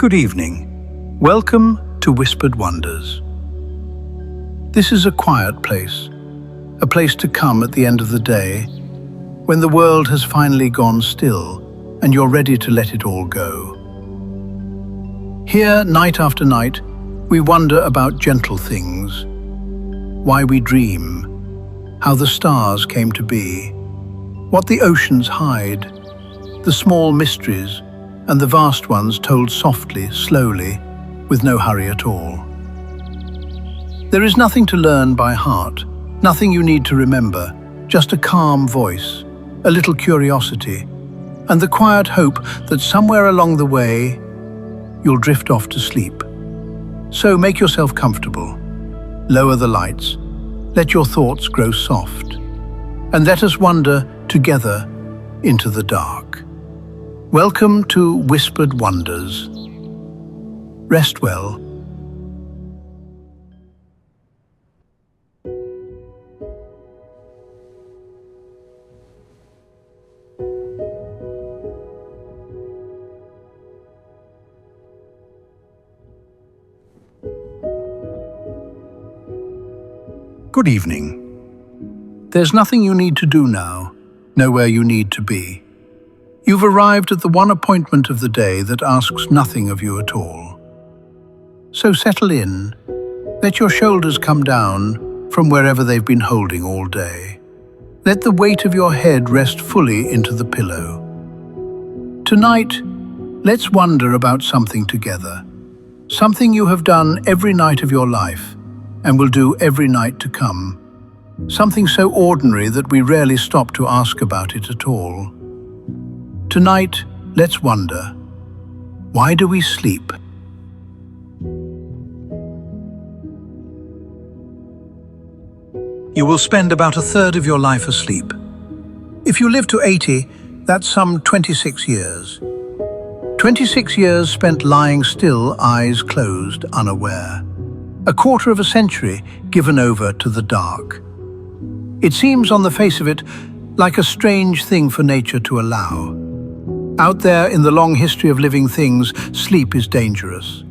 Good evening. Welcome to Whispered Wonders. This is a quiet place, a place to come at the end of the day, when the world has finally gone still and you're ready to let it all go. Here, night after night, we wonder about gentle things, why we dream, how the stars came to be, what the oceans hide, the small mysteries and the vast ones told softly, slowly, with no hurry at all. There is nothing to learn by heart, nothing you need to remember, just a calm voice, a little curiosity, and the quiet hope that somewhere along the way, you'll drift off to sleep. So make yourself comfortable, lower the lights, let your thoughts grow soft, and let us wander together into the dark. Welcome to Whispered Wonders. Rest well. Good evening. There's nothing you need to do now, nowhere you need to be. You've arrived at the one appointment of the day that asks nothing of you at all. So settle in, let your shoulders come down from wherever they've been holding all day. Let the weight of your head rest fully into the pillow. Tonight, let's wonder about something together. Something you have done every night of your life and will do every night to come. Something so ordinary that we rarely stop to ask about it at all. Tonight, let's wonder, why do we sleep? You will spend about a third of your life asleep. If you live to 80, that's some 26 years. 26 years spent lying still, eyes closed, unaware. A quarter of a century given over to the dark. It seems on the face of it like a strange thing for nature to allow. Out there in the long history of living things, sleep is dangerous.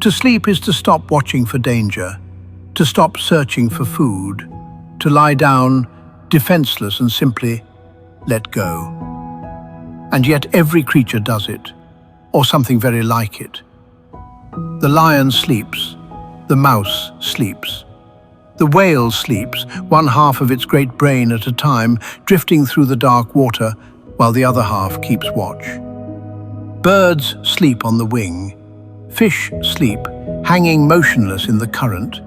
To sleep is to stop watching for danger, to stop searching for food, to lie down, defenseless and simply let go. And yet every creature does it, or something very like it. The lion sleeps, the mouse sleeps. The whale sleeps, one half of its great brain at a time, drifting through the dark water, while the other half keeps watch. Birds sleep on the wing. Fish sleep, hanging motionless in the current.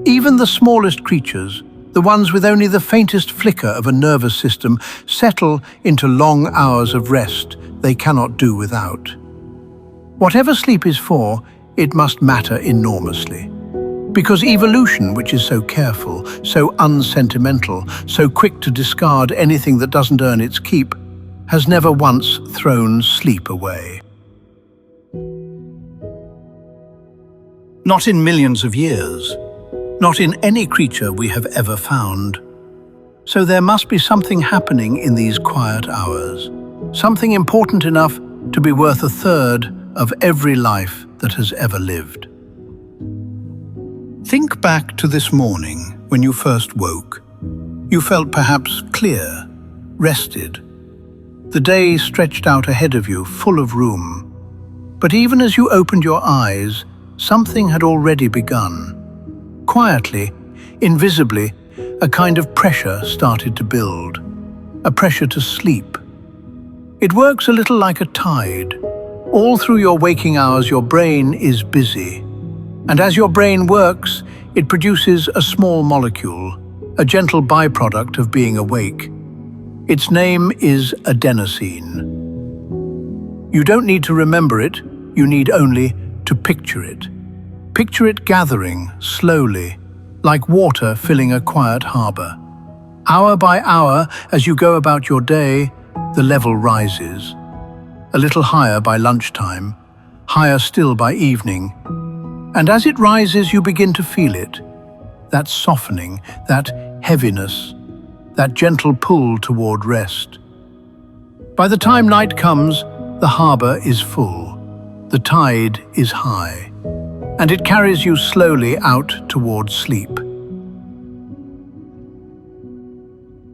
Even the smallest creatures, the ones with only the faintest flicker of a nervous system, settle into long hours of rest they cannot do without. Whatever sleep is for, it must matter enormously. Because evolution, which is so careful, so unsentimental, so quick to discard anything that doesn't earn its keep, has never once thrown sleep away. Not in millions of years, not in any creature we have ever found. So there must be something happening in these quiet hours, something important enough to be worth a third of every life that has ever lived. Think back to this morning when you first woke. You felt perhaps clear, rested. The day stretched out ahead of you, full of room. But even as you opened your eyes, something had already begun. Quietly, invisibly, a kind of pressure started to build. A pressure to sleep. It works a little like a tide. All through your waking hours, your brain is busy. And as your brain works, it produces a small molecule, a gentle byproduct of being awake. Its name is adenosine. You don't need to remember it, you need only to picture it. Picture it gathering, slowly, like water filling a quiet harbor. Hour by hour, as you go about your day, the level rises. A little higher by lunchtime, higher still by evening. And as it rises, you begin to feel it. That softening, that heaviness, that gentle pull toward rest. By the time night comes, the harbor is full. The tide is high, and it carries you slowly out towards sleep.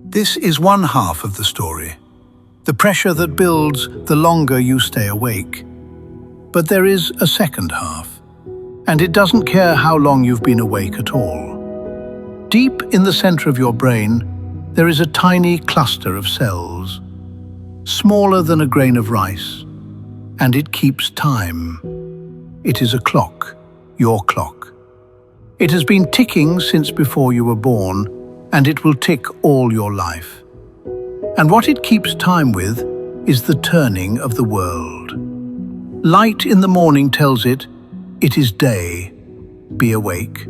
This is one half of the story, the pressure that builds the longer you stay awake. But there is a second half, and it doesn't care how long you've been awake at all. Deep in the center of your brain, there is a tiny cluster of cells, smaller than a grain of rice, and it keeps time. It is a clock, your clock. It has been ticking since before you were born, and it will tick all your life. And what it keeps time with is the turning of the world. Light in the morning tells it is day, be awake.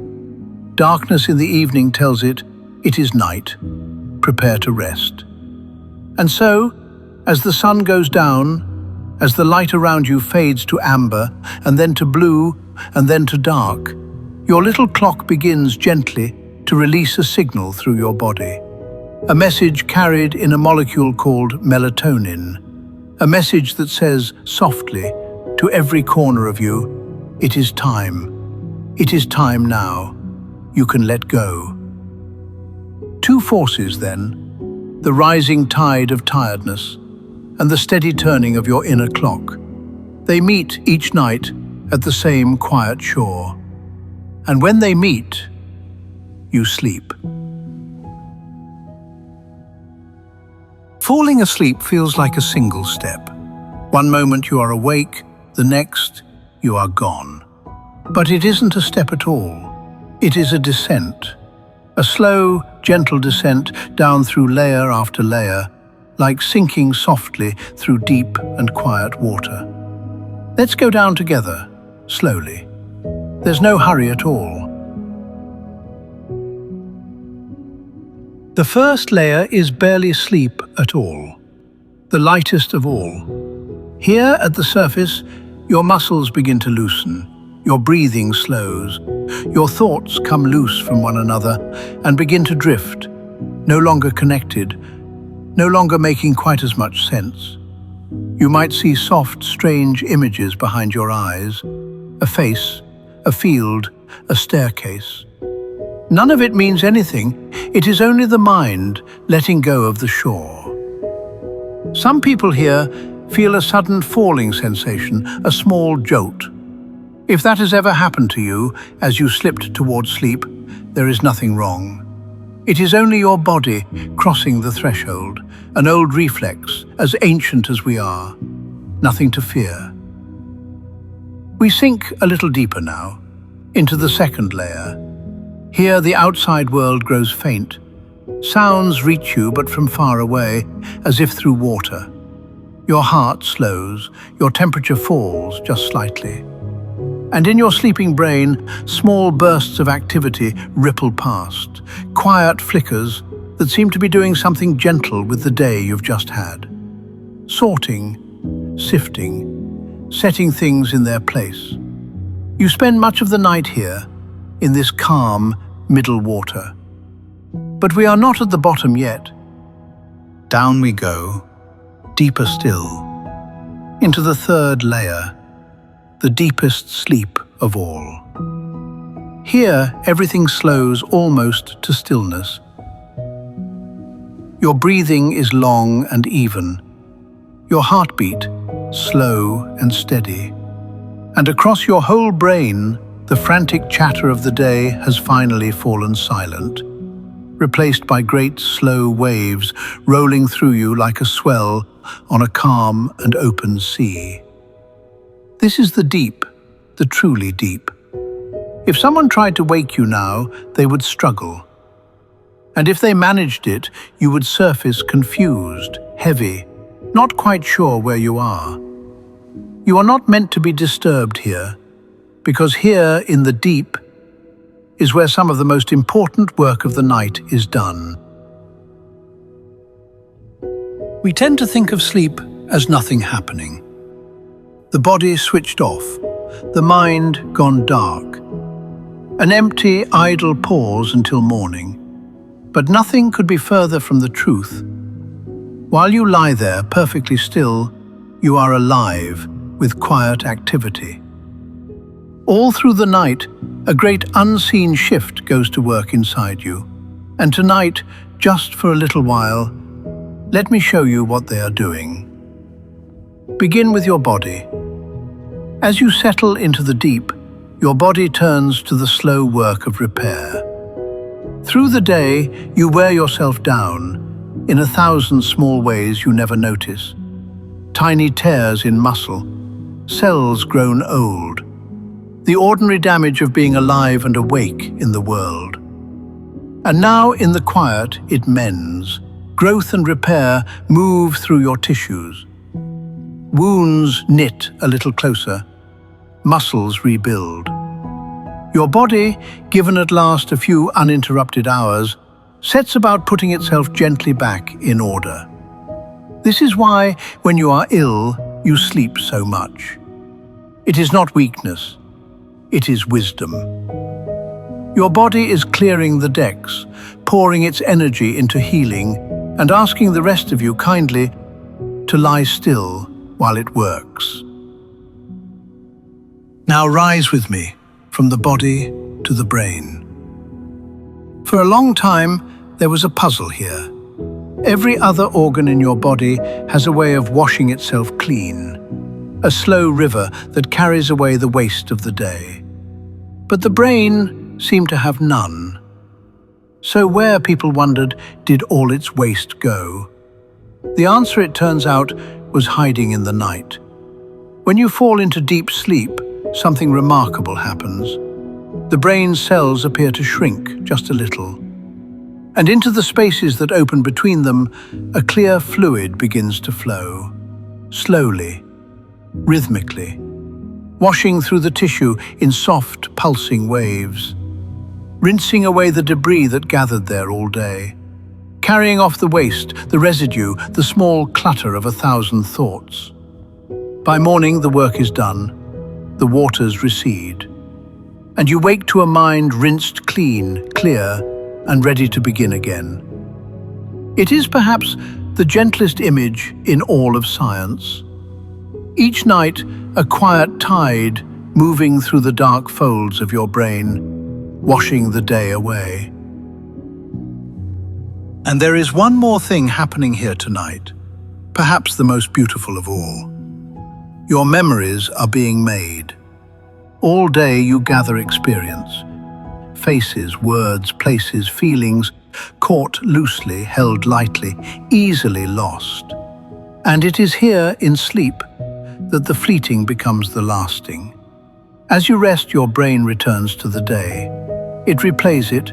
Darkness in the evening tells it is night, prepare to rest. And so, as the sun goes down, as the light around you fades to amber, and then to blue, and then to dark, your little clock begins gently to release a signal through your body. A message carried in a molecule called melatonin. A message that says softly to every corner of you, it is time. It is time now. You can let go. Two forces then, the rising tide of tiredness and the steady turning of your inner clock. They meet each night at the same quiet shore. And when they meet, you sleep. Falling asleep feels like a single step. One moment you are awake, the next you are gone. But it isn't a step at all. It is a descent. A slow, gentle descent down through layer after layer, like sinking softly through deep and quiet water. Let's go down together, slowly. There's no hurry at all. The first layer is barely sleep at all, the lightest of all. Here at the surface, your muscles begin to loosen, your breathing slows, your thoughts come loose from one another and begin to drift, no longer connected, no longer making quite as much sense. You might see soft, strange images behind your eyes, a face, a field, a staircase. None of it means anything. It is only the mind letting go of the shore. Some people here feel a sudden falling sensation, a small jolt. If that has ever happened to you as you slipped towards sleep, there is nothing wrong. It is only your body crossing the threshold, an old reflex, as ancient as we are. Nothing to fear. We sink a little deeper now, into the second layer. Here the outside world grows faint. Sounds reach you but from far away, as if through water. Your heart slows, your temperature falls just slightly. And in your sleeping brain, small bursts of activity ripple past, quiet flickers that seem to be doing something gentle with the day you've just had. Sorting, sifting, setting things in their place. You spend much of the night here, in this calm middle water. But we are not at the bottom yet. Down we go, deeper still, into the third layer, the deepest sleep of all. Here, everything slows almost to stillness. Your breathing is long and even, your heartbeat slow and steady. And across your whole brain, the frantic chatter of the day has finally fallen silent, replaced by great slow waves rolling through you like a swell on a calm and open sea. This is the deep, the truly deep. If someone tried to wake you now, they would struggle. And if they managed it, you would surface confused, heavy, not quite sure where you are. You are not meant to be disturbed here, because here in the deep is where some of the most important work of the night is done. We tend to think of sleep as nothing happening. The body switched off, the mind gone dark. An empty, idle pause until morning. But nothing could be further from the truth. While you lie there perfectly still, you are alive, with quiet activity. All through the night, a great unseen shift goes to work inside you. And tonight, just for a little while, let me show you what they are doing. Begin with your body. As you settle into the deep, your body turns to the slow work of repair. Through the day, you wear yourself down in 1,000 small ways you never notice. Tiny tears in muscle, cells grown old, the ordinary damage of being alive and awake in the world. And now, in the quiet, it mends. Growth and repair move through your tissues. Wounds knit a little closer. Muscles rebuild. Your body, given at last a few uninterrupted hours, sets about putting itself gently back in order. This is why, when you are ill, you sleep so much. It is not weakness. It is wisdom. Your body is clearing the decks, pouring its energy into healing, and asking the rest of you kindly to lie still while it works. Now rise with me from the body to the brain. For a long time, there was a puzzle here. Every other organ in your body has a way of washing itself clean, a slow river that carries away the waste of the day. But the brain seemed to have none. So where, people wondered, did all its waste go? The answer, it turns out, was hiding in the night. When you fall into deep sleep, something remarkable happens. The brain's cells appear to shrink just a little. And into the spaces that open between them, a clear fluid begins to flow. Slowly, rhythmically, washing through the tissue in soft, pulsing waves, rinsing away the debris that gathered there all day, carrying off the waste, the residue, the small clutter of 1,000 thoughts. By morning, the work is done, the waters recede, and you wake to a mind rinsed clean, clear, and ready to begin again. It is perhaps the gentlest image in all of science. Each night, a quiet tide moving through the dark folds of your brain, washing the day away. And there is one more thing happening here tonight, perhaps the most beautiful of all. Your memories are being made. All day you gather experience. Faces, words, places, feelings, caught loosely, held lightly, easily lost. And it is here, in sleep, that the fleeting becomes the lasting. As you rest, your brain returns to the day. It replays it,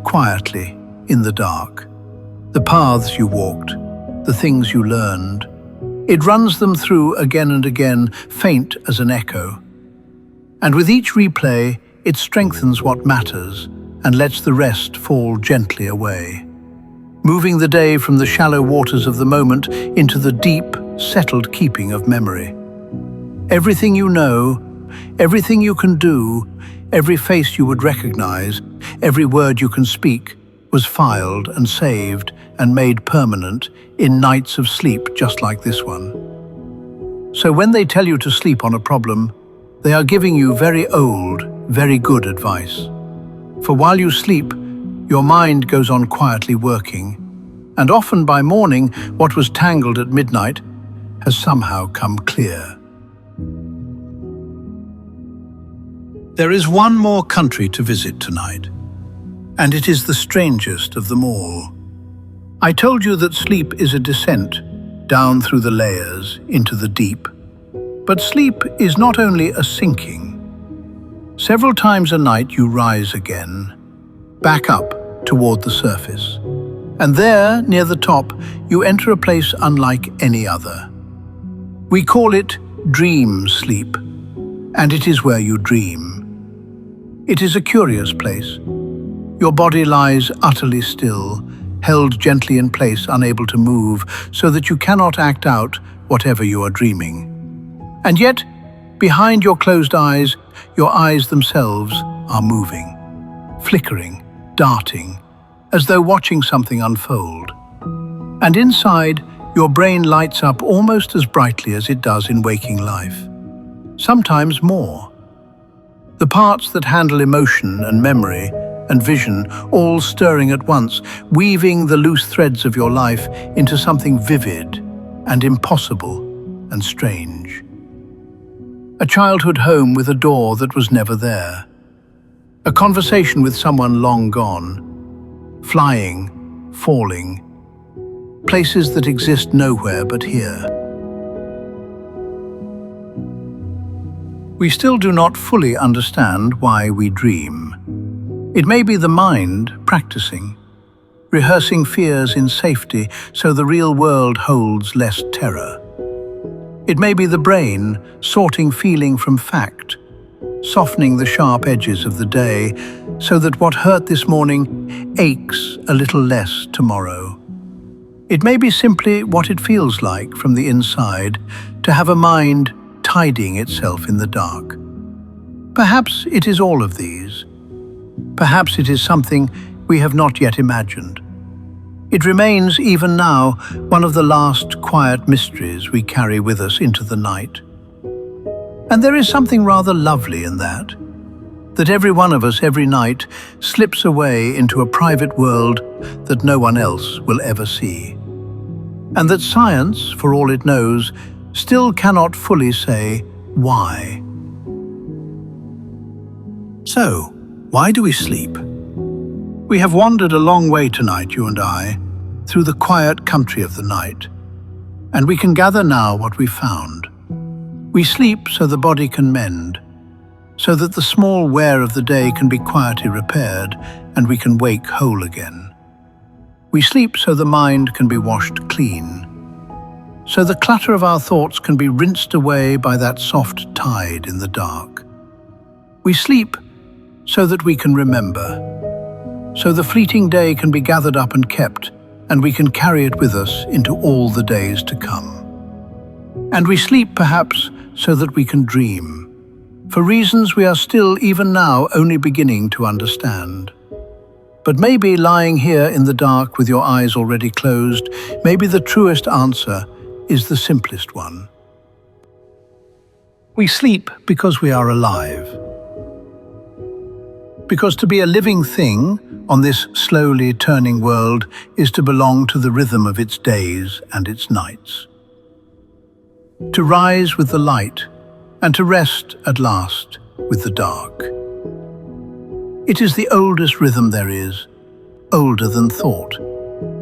quietly, in the dark. The paths you walked, the things you learned. It runs them through again and again, faint as an echo. And with each replay, it strengthens what matters and lets the rest fall gently away, moving the day from the shallow waters of the moment into the deep, settled keeping of memory. Everything you know, everything you can do, every face you would recognize, every word you can speak, was filed and saved and made permanent in nights of sleep just like this one. So when they tell you to sleep on a problem, they are giving you very old, very good advice. For while you sleep, your mind goes on quietly working, and often by morning, what was tangled at midnight has somehow come clear. There is one more country to visit tonight, and it is the strangest of them all. I told you that sleep is a descent down through the layers into the deep. But sleep is not only a sinking. Several times a night you rise again, back up toward the surface. And there, near the top, you enter a place unlike any other. We call it dream sleep, and it is where you dream. It is a curious place. Your body lies utterly still, held gently in place, unable to move, so that you cannot act out whatever you are dreaming. And yet, behind your closed eyes, your eyes themselves are moving, flickering, darting, as though watching something unfold. And inside, your brain lights up almost as brightly as it does in waking life. sometimes more. The parts that handle emotion and memory and vision all stirring at once, weaving the loose threads of your life into something vivid and impossible and strange. A childhood home with a door that was never there. A conversation with someone long gone. Flying, falling. Places that exist nowhere but here. We still do not fully understand why we dream. It may be the mind practicing, rehearsing fears in safety so the real world holds less terror. It may be the brain sorting feeling from fact, softening the sharp edges of the day so that what hurt this morning aches a little less tomorrow. It may be simply what it feels like from the inside to have a mind tidying itself in the dark. Perhaps it is all of these. Perhaps it is something we have not yet imagined. It remains, even now, one of the last quiet mysteries we carry with us into the night. And there is something rather lovely in that every one of us every night slips away into a private world that no one else will ever see. And that science, for all it knows, still cannot fully say why. So, why do we sleep? We have wandered a long way tonight, you and I, through the quiet country of the night, and we can gather now what we found. We sleep so the body can mend, so that the small wear of the day can be quietly repaired and we can wake whole again. We sleep so the mind can be washed clean, so the clutter of our thoughts can be rinsed away by that soft tide in the dark. We sleep so that we can remember, so the fleeting day can be gathered up and kept, and we can carry it with us into all the days to come. And we sleep perhaps so that we can dream, for reasons we are still even now only beginning to understand. But maybe lying here in the dark with your eyes already closed, maybe the truest answer is the simplest one. We sleep because we are alive. Because to be a living thing on this slowly turning world is to belong to the rhythm of its days and its nights. To rise with the light and to rest at last with the dark. It is the oldest rhythm there is, older than thought,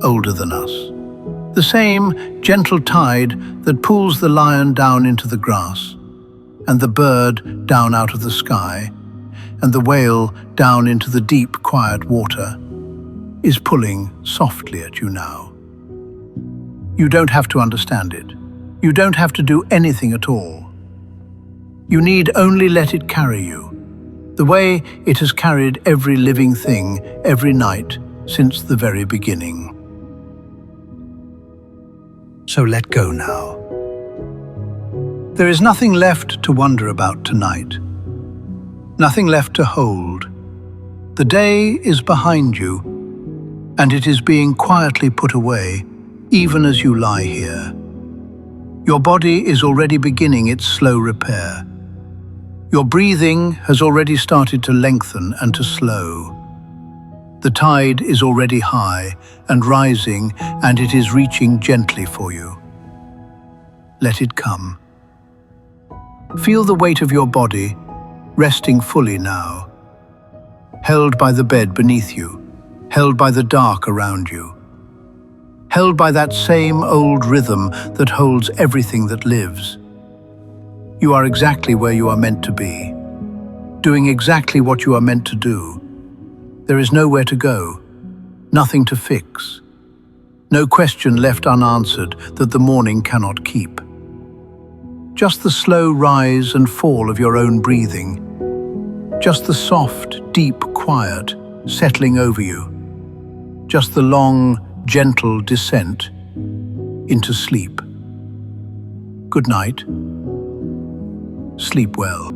older than us. The same gentle tide that pulls the lion down into the grass, and the bird down out of the sky, and the whale down into the deep, quiet water, is pulling softly at you now. You don't have to understand it. You don't have to do anything at all. You need only let it carry you, the way it has carried every living thing every night since the very beginning. So let go now. There is nothing left to wonder about tonight. Nothing left to hold. The day is behind you, and it is being quietly put away, even as you lie here. Your body is already beginning its slow repair. Your breathing has already started to lengthen and to slow. The tide is already high and rising, and it is reaching gently for you. Let it come. Feel the weight of your body, resting fully now, held by the bed beneath you, held by the dark around you, held by that same old rhythm that holds everything that lives. You are exactly where you are meant to be, doing exactly what you are meant to do. There is nowhere to go, nothing to fix, no question left unanswered that the morning cannot keep. Just the slow rise and fall of your own breathing, just the soft, deep quiet settling over you, just the long, gentle descent into sleep. Good night. Sleep well.